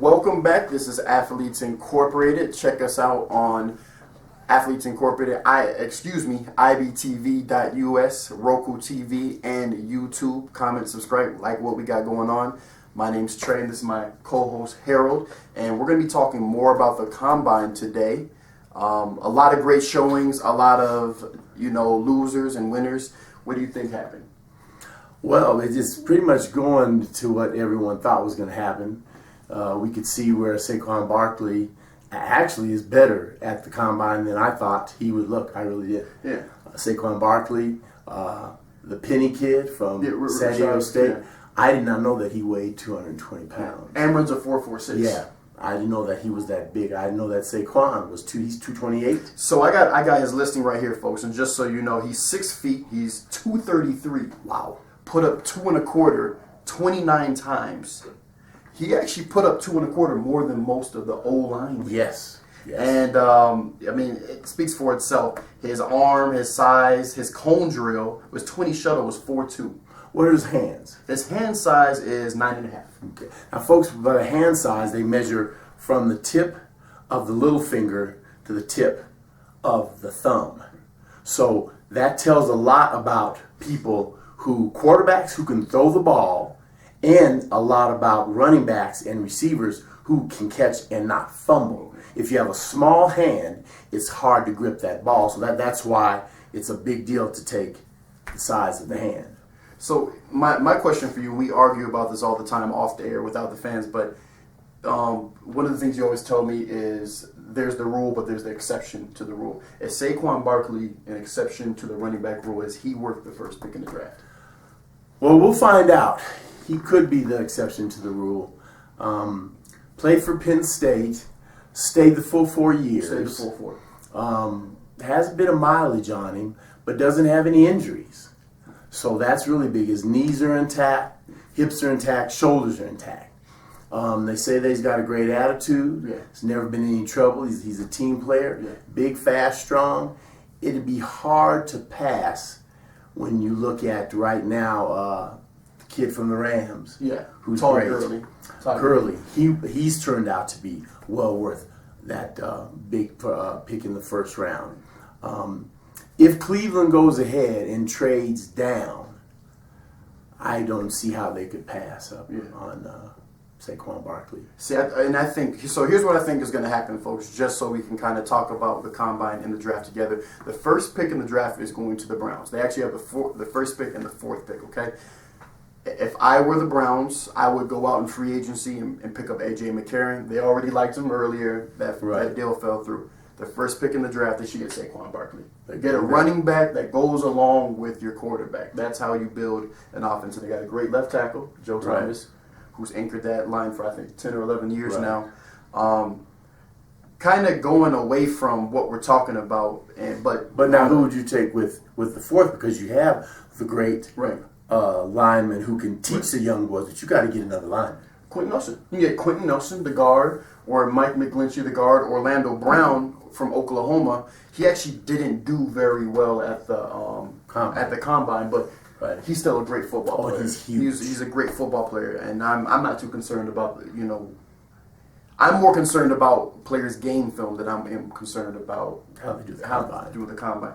Welcome back. This is Athletes Incorporated. Check us out on Athletes Incorporated, IBTV.us, Roku TV, and YouTube. Comment, subscribe, like what we got going on. My name's Trey, and this is my co-host Harold, and we're going to be talking more about the Combine today. A lot of great showings, a lot of losers and winners. What do you think happened? Well, it's just pretty much going to what everyone thought was going to happen. We could see where Saquon Barkley actually is better at the Combine than I thought he would look. I really did. Yeah. Saquon Barkley, the Penny kid from San Diego Rashad, State. yeah. I did not know that he weighed 220 pounds. And runs a 4.46. Yeah. I didn't know that he was that big. I didn't know that Saquon was he's 228. So I got his listing right here, folks. And just so you know, he's 6 feet. He's 233. Wow. Put up 2.25 29 times. He actually put up 2.25 more than most of the O-line. Yes. And it speaks for itself. His arm, his size, his cone drill was 20 shuttle was 4.2. What are his hands? His hand size is 9.5. Okay. Now, folks, by the hand size, they measure from the tip of the little finger to the tip of the thumb. So that tells a lot about quarterbacks who can throw the ball, and a lot about running backs and receivers who can catch and not fumble. If you have a small hand, it's hard to grip that ball. So that's why it's a big deal to take the size of the hand. So my question for you, we argue about this all the time off the air without the fans, but one of the things you always tell me is there's the rule, but there's the exception to the rule. Is Saquon Barkley an exception to the running back rule? Is he worth the first pick in the draft? Well, we'll find out. He could be the exception to the rule. Played for Penn State, stayed the full 4 years. Stayed the full 4. Has a bit of mileage on him, but doesn't have any injuries. So that's really big. His knees are intact, hips are intact, shoulders are intact. They say that he's got a great attitude. Yeah. He's never been in any trouble. He's a team player. Yeah. Big, fast, strong. It'd be hard to pass when you look at right now the kid from the Rams. Yeah. Who's Tall great. Gurley. He's turned out to be well worth that big pick in the first round. If Cleveland goes ahead and trades down, I don't see how they could pass up on Saquon Barkley. I think so. Here's what I think is going to happen, folks. Just so we can kind of talk about the Combine and the draft together. The first pick in the draft is going to the Browns. They actually have the first pick and the fourth pick. Okay. If I were the Browns, I would go out in free agency and pick up A.J. McCarron. They already liked him earlier. That deal fell through. The first pick in the draft, they should get Saquon Barkley. Get a running back that goes along with your quarterback. That's how you build an offense. And they got a great left tackle, Joe Thomas, who's anchored that line for, I think, 10 or 11 years now. Kind of going away from what we're talking about. But now who would you take with the fourth? Because you have the great lineman who can teach the young boys, but you got to get another lineman. Quentin Nelson. You get Quentin Nelson, the guard, or Mike McGlinchey, the guard, Orlando Brown from Oklahoma. He actually didn't do very well at the Combine, but he's still a great football player. He's huge. He's a great football player, and I'm not too concerned about I'm more concerned about players' game film than I'm concerned about how they do the Combine.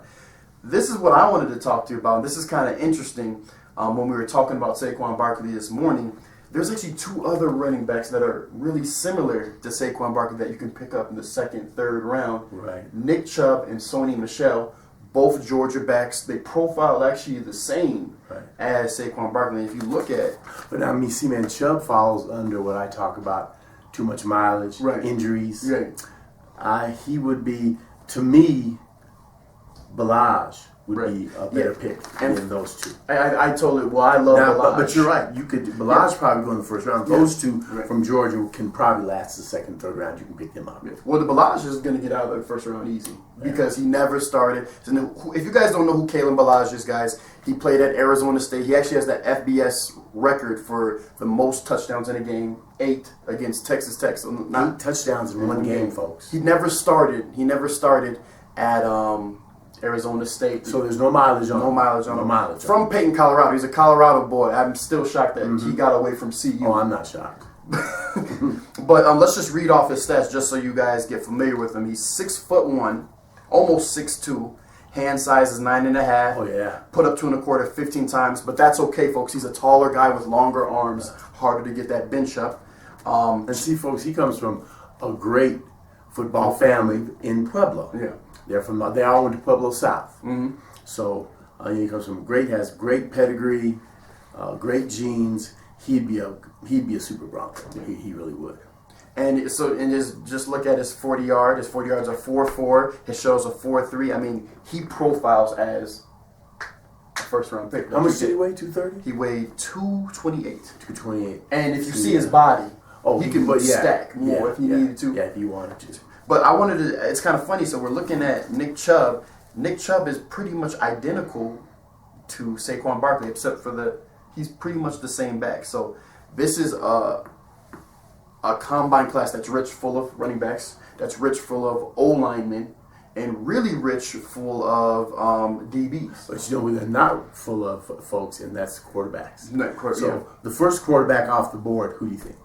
This is what I wanted to talk to you about. This is kind of interesting. When we were talking about Saquon Barkley this morning, there's actually two other running backs that are really similar to Saquon Barkley that you can pick up in the second, third round. Right. Nick Chubb and Sony Michel, both Georgia backs. They profile actually the same as Saquon Barkley. If you look at, but now man, Chubb falls under what I talk about: too much mileage, injuries. Right. He would be, to me, Balaj would be a better pick than those two. I totally. Well, I love Balaj. But you're right. Balaj probably go in the first round. Those two from Georgia can probably last the second, third round. You can pick them up. Well, the Balaj is going to get out of the first round easy because he never started. If you guys don't know who Kalen Balaj is, guys, he played at Arizona State. He actually has that FBS record for the most touchdowns in a game, 8 against Texas Tech. So 8 touchdowns in one game, folks. He never started. He never started at Arizona State. So there's no mileage on him. No mileage on No him. mileage on From Peyton, Colorado. He's a Colorado boy. I'm still shocked that he got away from CU. Oh, I'm not shocked. But let's just read off his stats just so you guys get familiar with him. He's 6'1", almost 6'2". Hand size is 9.5. Oh yeah. Put up 2 1/4 15 times, but that's okay, folks. He's a taller guy with longer arms, harder to get that bench up. And see, folks, he comes from a great football family in Pueblo. Yeah. They all went to Pueblo South. Mm-hmm. So he comes from has great pedigree, great genes. He'd be a super Bronco. He really would. And so, just look at his 40 yard. His 40 yards are 4.4. His shows are 4.3. I mean, he profiles as a first round pick. How much did he weigh? 230. He weighed 228. 228. And if you see his body, he can stack more if he needed to. Yeah, if he wanted to. But I wanted to. It's kind of funny. So we're looking at Nick Chubb. Nick Chubb is pretty much identical to Saquon Barkley, except for he's pretty much the same back. So this is a combine class that's rich full of running backs, that's rich full of O-linemen, and really rich full of DBs. But you know what they're not full of, folks, and that's quarterbacks. So the first quarterback off the board, who do you think?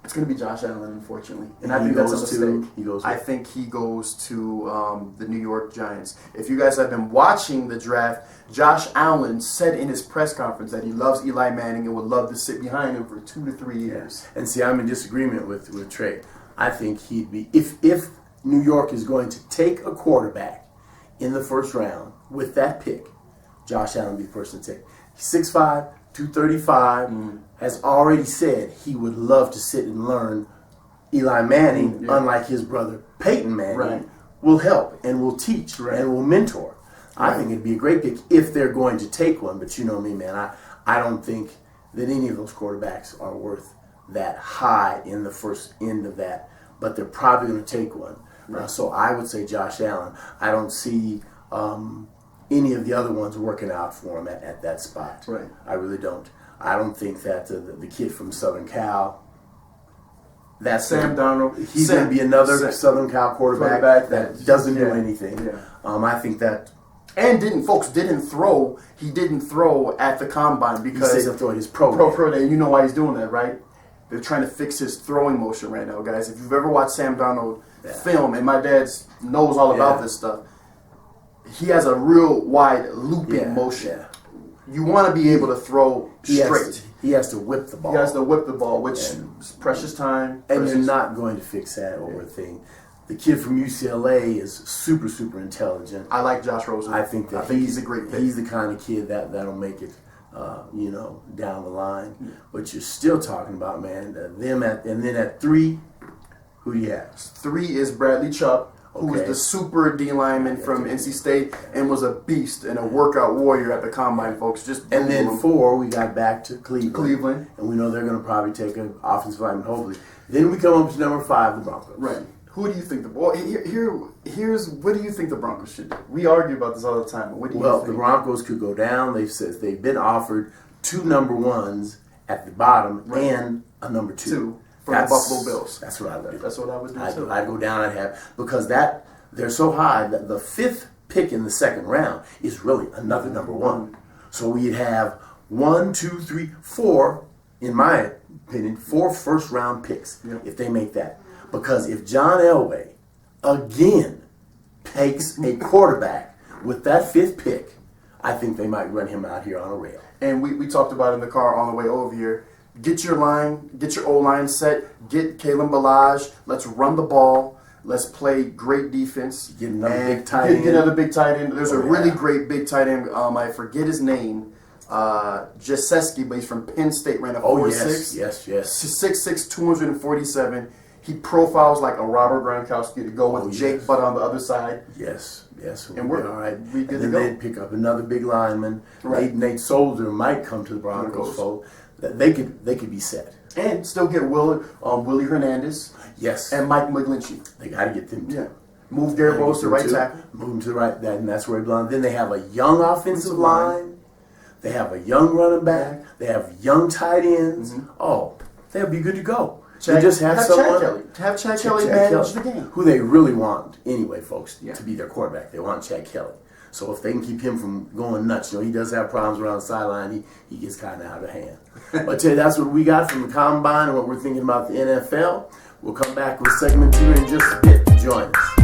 It's going to be Josh Allen, unfortunately. And I think that's a mistake. I think he goes to the New York Giants. If you guys have been watching the draft, Josh Allen said in his press conference that he loves Eli Manning and would love to sit behind him for 2 to 3 years. And see, I'm in disagreement with Trey. I think he'd be, if New York is going to take a quarterback in the first round with that pick, Josh Allen would be the person to take. He's 6'5", 235, has already said he would love to sit and learn. Eli Manning, unlike his brother Peyton Manning, will help and will teach and will mentor. I think it'd be a great pick if they're going to take one, but you know me, man. I don't think that any of those quarterbacks are worth that high in the first end of that, but they're probably going to take one. So I would say Josh Allen. I don't see any of the other ones working out for him at that spot. Right. I really don't. I don't think that the kid from Southern Cal, that's Sam Darnold, he's going to be another Southern Cal quarterback that doesn't do anything. Yeah. I think that. And didn't throw. He didn't throw at the combine because he's throwing his pro day. You know why he's doing that, right? They're trying to fix his throwing motion right now, guys. If you've ever watched Sam Darnold film, and my dad knows all about this stuff, he has a real wide looping motion. Yeah. You want to be able to throw straight. He has to whip the ball. He has to whip the ball, which is precious time. And you're not going to fix that over a thing. The kid from UCLA is super, super intelligent. I like Josh Rosen. I think he's a great pick. He's the kind of kid that'll make it, down the line. Yeah. But you're still talking about, man, and then at 3, who do you have? 3 is Bradley Chubb, who was the super D lineman from NC State and was a beast and a workout warrior at the combine, folks. And then 4, we got back to Cleveland. And we know they're going to probably take an offensive lineman, hopefully. Then we come up to number 5, the Broncos. Right. Who do you think here's what do you think the Broncos should do? We argue about this all the time. What do you think? The Broncos could go down. They've been offered 2 number 1s at the bottom and a number 2. From the Buffalo Bills. That's what I would do. That's what I would do too. I'd go down and have, because they're so high that the 5th pick in the second round is really another number 1. So we'd have 1, 2, 3, 4, in my opinion, 4 first round picks if they make that. Because if John Elway again takes a quarterback with that 5th pick, I think they might run him out here on a rail. And we talked about it in the car on the way over here. Get your line, get your O-line set, get Kalen Ballage. Let's run the ball. Let's play great defense. Get another big tight end. Get another big tight end. There's a really great big tight end. I forget his name. Jaseski, but he's from Penn State. Ran a 4.6. Yes. 6'6", 247. He profiles like a Robert Gronkowski to go with Jake Butt on the other side. Yes. And we're all right. We good and then to go. they'd pick up another big lineman. Right. Nate Soldier might come to the Broncos fold. They could be set. And still get Willie Hernandez. Yes. And Mike McGlinchey. They got to get them too. Yeah. Move Garrett Bowles to right tackle. Move him to the right, and that's where he belongs. Then they have a young offensive line. They have a young running back. They have young tight ends. Oh, they'll be good to go. They just have someone. Have Chad Kelly manage the game. Who they really want, anyway, folks, to be their quarterback. They want Chad Kelly. So if they can keep him from going nuts, he does have problems around the sideline. He gets kind of out of hand. But tell you, that's what we got from the combine and what we're thinking about the NFL. We'll come back with segment 2 in just a bit. Join us.